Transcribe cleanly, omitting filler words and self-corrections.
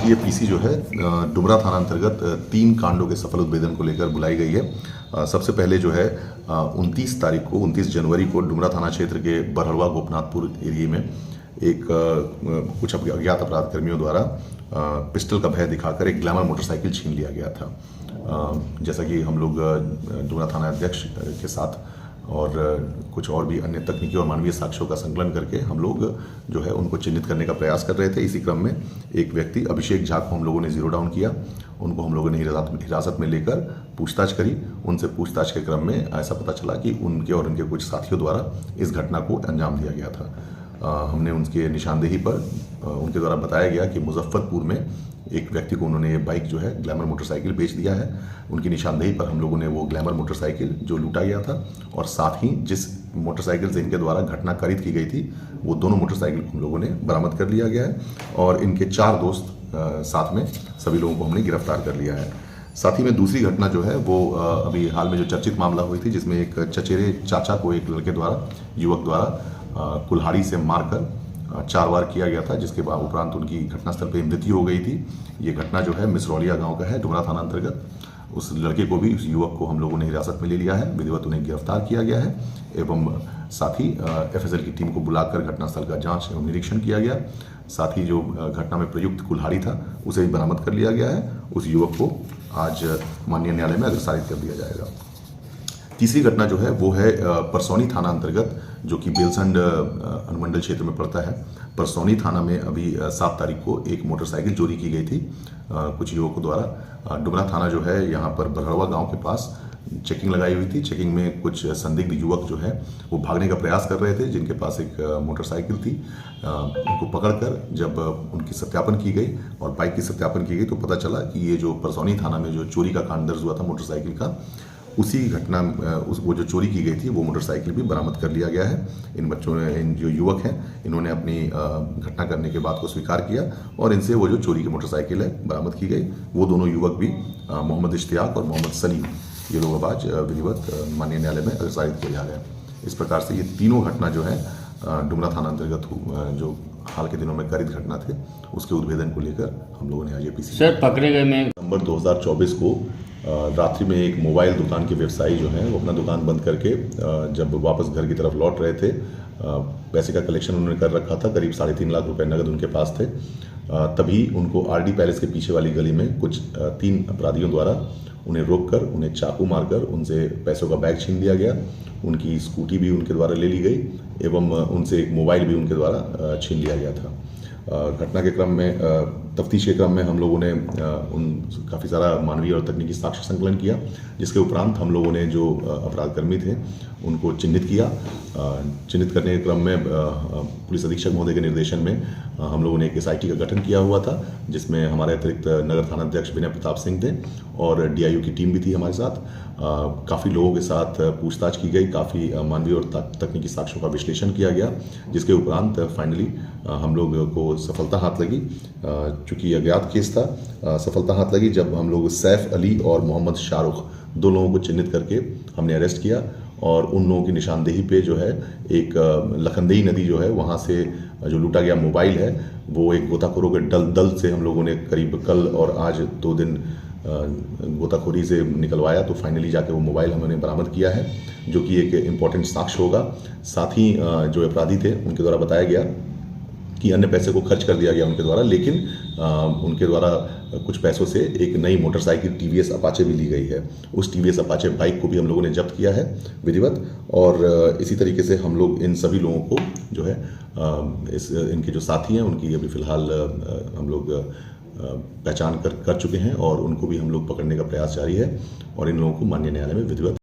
ये पीसी जो है डुमरा थाना अंतर्गत 3 कांडों के सफल उद्भेदन को लेकर बुलाई गई है। सबसे पहले जो है 29 जनवरी को डुमरा थाना क्षेत्र के बरहड़वा गोपनाथपुर एरिया में एक कुछ अज्ञात अपराध कर्मियों द्वारा पिस्टल का भय दिखाकर एक ग्लैमर मोटरसाइकिल छीन लिया गया था। जैसा कि हम लोग डुमरा थाना अध्यक्ष के साथ और कुछ और भी अन्य तकनीकी और मानवीय साक्ष्यों का संकलन करके हम लोग जो है उनको चिन्हित करने का प्रयास कर रहे थे। इसी क्रम में एक व्यक्ति अभिषेक झा को हम लोगों ने जीरो डाउन किया। उनको हम लोगों ने हिरासत में लेकर पूछताछ करी। उनसे पूछताछ के क्रम में ऐसा पता चला कि उनके और उनके कुछ साथियों द्वारा इस घटना को अंजाम दिया गया था। हमने उनके निशानदेही पर उनके द्वारा बताया गया कि मुजफ्फरपुर में एक व्यक्ति को उन्होंने ये बाइक जो है ग्लैमर मोटरसाइकिल बेच दिया है। उनकी निशानदेही पर हम लोगों ने वो ग्लैमर मोटरसाइकिल जो लूटा गया था और साथ ही जिस मोटरसाइकिल से इनके द्वारा घटना कारित की गई थी वो दोनों मोटरसाइकिल हम लोगों ने बरामद कर लिया गया है और इनके 4 दोस्त साथ में सभी लोगों को हमने गिरफ्तार कर लिया है। साथ ही में दूसरी घटना जो है वो अभी हाल में जो चर्चित मामला हुई थी, जिसमें एक चचेरे चाचा को एक लड़के द्वारा युवक द्वारा कुल्हाड़ी से मारकर 4 बार किया गया था, जिसके बाद उपरांत उनकी घटनास्थल पर मृत्यु हो गई थी। ये घटना जो है मिसरौलिया गांव का है, डुमरा थाना अंतर्गत। उस लड़के को भी, उस युवक को हम लोगों ने हिरासत में ले लिया है। विधिवत उन्हें गिरफ्तार किया गया है एवं साथ ही एफएसएल की टीम को बुलाकर घटनास्थल का जांच एवं निरीक्षण किया गया। साथ ही जो घटना में प्रयुक्त कुल्हाड़ी था उसे भी बरामद कर लिया गया है। उस युवक को आज माननीय न्यायालय में अग्रसारित कर दिया जाएगा। तीसरी घटना जो है वो है परसौनी थाना अंतर्गत, जो कि बेलसंड अनुमंडल क्षेत्र में पड़ता है। परसौनी थाना में अभी 7 तारीख को एक मोटरसाइकिल चोरी की गई थी कुछ युवकों द्वारा। डुमरा थाना जो है यहाँ पर बरहड़वा गांव के पास चेकिंग लगाई हुई थी। चेकिंग में कुछ संदिग्ध युवक जो है वो भागने का प्रयास कर रहे थे, जिनके पास एक मोटरसाइकिल थी। उनको पकड़कर जब उनकी सत्यापन की गई और बाइक की सत्यापन की गई तो पता चला कि ये जो परसौनी थाना में जो चोरी का कांड दर्ज हुआ था मोटरसाइकिल का, उसी घटना वो जो चोरी की गई थी वो मोटरसाइकिल भी बरामद कर लिया गया है। इन बच्चों ने, इन जो युवक हैं, इन्होंने अपनी घटना करने के बाद को स्वीकार किया और इनसे वो जो चोरी की मोटरसाइकिल है बरामद की गई। वो दोनों युवक भी मोहम्मद इश्तियाक और मोहम्मद सलीम, ये लोग आज विधिवत माननीय न्यायालय में अग्रसारित किए जा रहे हैं। इस प्रकार से ये तीनों घटना जो है डुमरा थाना अंतर्गत जो हाल के दिनों में कारित घटना थे उसके उद्भेदन को लेकर हम लोगों ने आज पीसी सर पकड़े गए में नवंबर 2024 को रात्रि में एक मोबाइल दुकान के व्यवसायी जो हैं वो अपना दुकान बंद करके जब वापस घर की तरफ लौट रहे थे, पैसे का कलेक्शन उन्होंने कर रखा था, करीब 3.5 लाख रुपए नगद उनके पास थे। तभी उनको आरडी पैलेस के पीछे वाली गली में कुछ 3 अपराधियों द्वारा उन्हें रोककर उन्हें चाकू मारकर उनसे पैसों का बैग छीन लिया गया। उनकी स्कूटी भी उनके द्वारा ले ली गई एवं उनसे एक मोबाइल भी उनके द्वारा छीन लिया गया था। घटना के क्रम में, तफ्तीश के क्रम में हम लोगों ने काफ़ी सारा मानवीय और तकनीकी साक्ष्य संकलन किया, जिसके उपरांत हम लोगों ने जो अपराधकर्मी थे उनको चिन्हित किया। चिन्हित करने के क्रम में पुलिस अधीक्षक महोदय के निर्देशन में हम लोगों ने एक एसआईटी का गठन किया हुआ था, जिसमें हमारे अतिरिक्त नगर थाना अध्यक्ष विनय प्रताप सिंह थे और डीआईओ की टीम भी थी हमारे साथ। काफ़ी लोगों के साथ पूछताछ की गई, काफ़ी मानवीय और तकनीकी साक्ष्यों का विश्लेषण किया गया, जिसके उपरांत फाइनली हम लोग को सफलता हाथ लगी। चूँकि अज्ञात केस था, सफलता हाथ लगी जब हम लोग सैफ अली और मोहम्मद शाहरुख 2 लोगों को चिन्हित करके हमने अरेस्ट किया और उन लोगों की निशानदेही पे जो है एक लखनदेई नदी जो है वहाँ से जो लूटा गया मोबाइल है वो एक गोताखोरों के दल से हम लोगों ने करीब कल और आज 2 दिन गोताखोरी से निकलवाया, तो फाइनली जाके वो मोबाइल हमने बरामद किया है, जो कि एक इम्पॉर्टेंट साक्ष्य होगा। साथ ही जो अपराधी थे उनके द्वारा बताया गया कि अन्य पैसे को खर्च कर दिया गया उनके द्वारा, लेकिन उनके द्वारा कुछ पैसों से एक नई मोटरसाइकिल टीवीएस अपाचे भी ली गई है। उस टीवीएस अपाचे बाइक को भी हम लोगों ने जब्त किया है विधिवत। और इसी तरीके से हम लोग इन सभी लोगों को जो है इनके जो साथी हैं उनकी अभी फ़िलहाल हम लोग पहचान कर चुके हैं और उनको भी हम लोग पकड़ने का प्रयास जारी है और इन लोगों को माननीय न्यायालय में विधिवत